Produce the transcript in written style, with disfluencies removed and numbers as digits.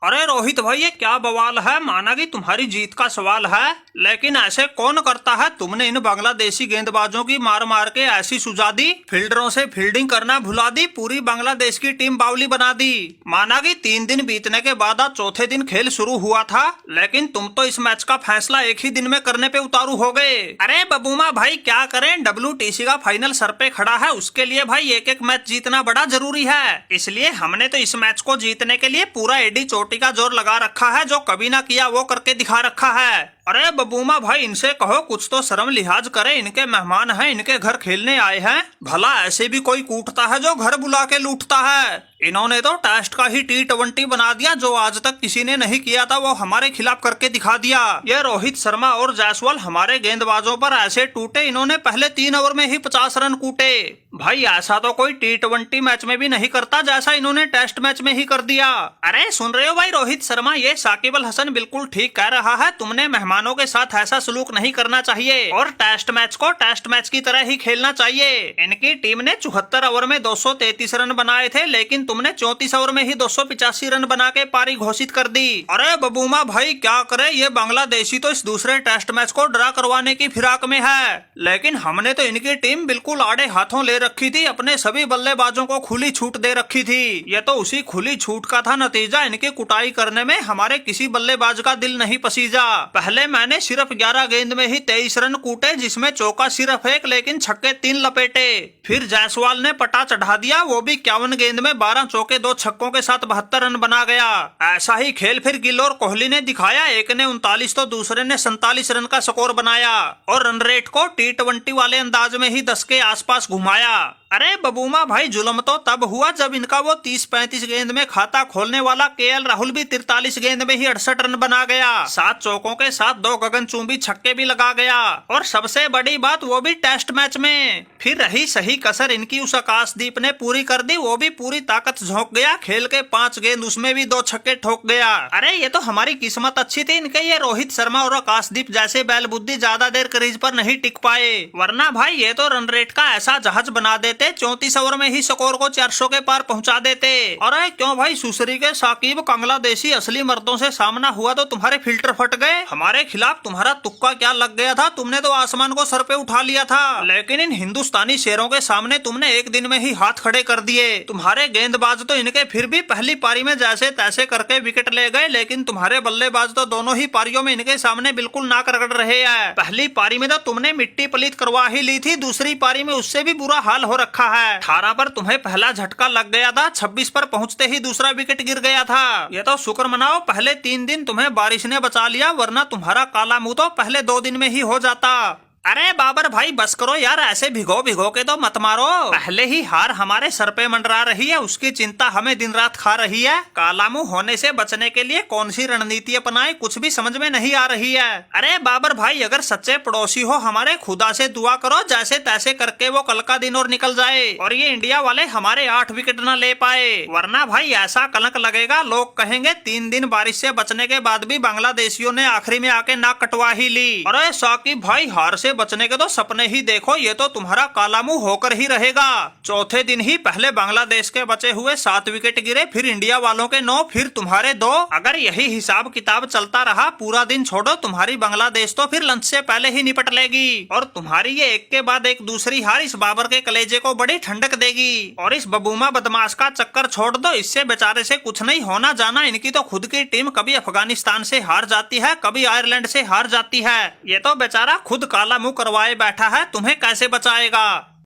अरे रोहित भाई, ये क्या बवाल है। माना कि तुम्हारी जीत का सवाल है, लेकिन ऐसे कौन करता है। तुमने इन बांग्लादेशी गेंदबाजों की मार मार के ऐसी सुझा दी, फील्डरों से फील्डिंग करना भुला दी, पूरी बांग्लादेश की टीम बावली बना दी। माना कि 3 दिन बीतने के बाद आज चौथे दिन खेल शुरू हुआ था, लेकिन तुम तो इस मैच का फैसला एक ही दिन में करने पे उतारू हो गए। अरे बबूमा भाई, क्या करें, WTC का फाइनल सर पे खड़ा है, उसके लिए भाई एक एक मैच जीतना बड़ा जरूरी है। इसलिए हमने तो इस मैच को जीतने के लिए पूरा एडी चोटी का जोर लगा रखा है, जो कभी ना किया वो करके दिखा रखा है। अरे बबूमा भाई, इनसे कहो कुछ तो शर्म लिहाज करे, इनके मेहमान हैं, इनके घर खेलने आए हैं। भला ऐसे भी कोई कूटता है जो घर बुला के लूटता है। इन्होंने तो टेस्ट का ही T20 बना दिया, जो आज तक किसी ने नहीं किया था, वो हमारे खिलाफ करके दिखा दिया। ये रोहित शर्मा और जायसवाल हमारे गेंदबाजों पर ऐसे टूटे, इन्होंने पहले 3 ओवर में ही 50 रन कूटे। भाई ऐसा तो कोई T20 मैच में भी नहीं करता, जैसा इन्होंने टेस्ट मैच में ही कर दिया। अरे सुन रहे हो भाई रोहित शर्मा, ये साकिब अल हसन बिल्कुल ठीक कह रहा है। तुमने मेहमानों के साथ ऐसा सलूक नहीं करना चाहिए और टेस्ट मैच को टेस्ट मैच की तरह ही खेलना चाहिए। इनकी टीम ने 74 ओवर में 233 रन बनाए थे, लेकिन तुमने 34 ओवर में ही 285 रन बना के पारी घोषित कर दी। अरे बबूमा भाई, क्या करे, ये बांग्लादेशी तो इस दूसरे टेस्ट मैच को ड्रा करवाने की फिराक में है, लेकिन हमने तो इनकी टीम बिल्कुल आड़े हाथों ले रखी थी, अपने सभी बल्लेबाजों को खुली छूट दे रखी थी। ये तो उसी खुली छूट का था नतीजा, इनकी कुटाई करने में हमारे किसी बल्लेबाज का दिल नहीं पसीजा। पहले मैंने सिर्फ 11 गेंद में ही 23 रन कूटे, जिसमें चौका सिर्फ 1, लेकिन छक्के 3 लपेटे। फिर जायसवाल ने पटा चढ़ा दिया, वो भी 51 गेंद में 12 चौके 2 छक्कों के साथ 72 रन बना गया। ऐसा ही खेल फिर गिल और कोहली ने दिखाया, एक ने 39 तो दूसरे ने 47 रन का स्कोर बनाया और रन रेट को T20 वाले अंदाज में ही 10 के आसपास घुमाया। अरे बबूमा भाई, जुल्म तो तब हुआ जब इनका वो 30-35 गेंद में खाता खोलने वाला KL राहुल भी 43 गेंद में ही 68 रन बना गया, 7 चौकों के साथ 2 गगनचुंबी छक्के भी लगा गया, और सबसे बड़ी बात वो भी टेस्ट मैच में। फिर रही सही कसर इनकी, उस आकाशदीप ने पूरी कर दी, वो भी पूरी ताकत झोंक गया, खेल के 5 गेंद उसमें भी 2 छक्के ठोक गया। अरे ये तो हमारी किस्मत अच्छी थी, इनके ये रोहित शर्मा और आकाशदीप जैसे बैल बुद्धि ज्यादा देर क्रीज पर नहीं टिक पाए, वरना भाई ये तो रन रेट का ऐसा जहाज बना देते, 34 ओवर में ही स्कोर को 400 के पार पहुंचा देते। अरे क्यों भाई सुसरी के साकिब, बांग्लादेशी असली मर्दों से सामना हुआ तो तुम्हारे फिल्टर फट गए। हमारे खिलाफ तुम्हारा तुक्का क्या लग गया था, तुमने तो आसमान को सर पे उठा लिया था, लेकिन इन हिंदुस्तानी शेरों के सामने तुमने एक दिन में ही हाथ खड़े कर दिए। तुम्हारे गेंदबाज तो इनके फिर भी पहली पारी में जैसे तैसे करके विकेट ले गए, लेकिन तुम्हारे बल्लेबाज तो दोनों ही पारियों में इनके सामने बिल्कुल नाक रगड़ रहे हैं। पहली पारी में तो तुमने मिट्टी पलीत करवा ही ली थी, दूसरी पारी में उससे भी बुरा हाल हो रखा है। 18 पर तुम्हें पहला झटका लग गया था, 26 पर पहुंचते ही दूसरा विकेट गिर गया था। ये तो शुक्र मनाओ पहले 3 दिन तुम्हें बारिश ने बचा लिया, वरना तुम्हारा काला मुंह तो पहले 2 दिन में ही हो जाता। अरे बाबर भाई बस करो यार, ऐसे भिगो भिगो के तो मत मारो। पहले ही हार हमारे सर पे मंडरा रही है, उसकी चिंता हमें दिन रात खा रही है। काला मुंह होने से बचने के लिए कौन सी रणनीति अपनाए, कुछ भी समझ में नहीं आ रही है। अरे बाबर भाई, अगर सच्चे पड़ोसी हो हमारे, खुदा से दुआ करो जैसे तैसे करके वो कल का दिन और निकल जाए और ये इंडिया वाले हमारे 8 विकेट न ले पाए, वरना भाई ऐसा कलंक लगेगा, लोग कहेंगे 3 दिन बारिश से बचने के बाद भी बांग्लादेशियों ने आखिरी में आके नाक कटवा ही ली। अरे साकिब भाई, हार से बचने के तो सपने ही देखो, ये तो तुम्हारा काला मुंह होकर ही रहेगा। चौथे दिन ही पहले बांग्लादेश के बचे हुए 7 विकेट गिरे, फिर इंडिया वालों के 9, फिर तुम्हारे 2। अगर यही हिसाब किताब चलता रहा, पूरा दिन छोड़ो, तुम्हारी बांग्लादेश तो फिर लंच से पहले ही निपट लेगी, और तुम्हारी ये एक के बाद एक दूसरी हार इस बाबर के कलेजे को बड़ी ठंडक देगी। और इस बबूमा बदमाश का चक्कर छोड़ दो, इससे बेचारे से कुछ नहीं होना जाना। इनकी तो खुद की टीम कभी अफगानिस्तान से हार जाती है, कभी आयरलैंड से हार जाती है, ये तो बेचारा खुद काला मुंह करवाए बैठा है, तुम्हें कैसे बचाएगा।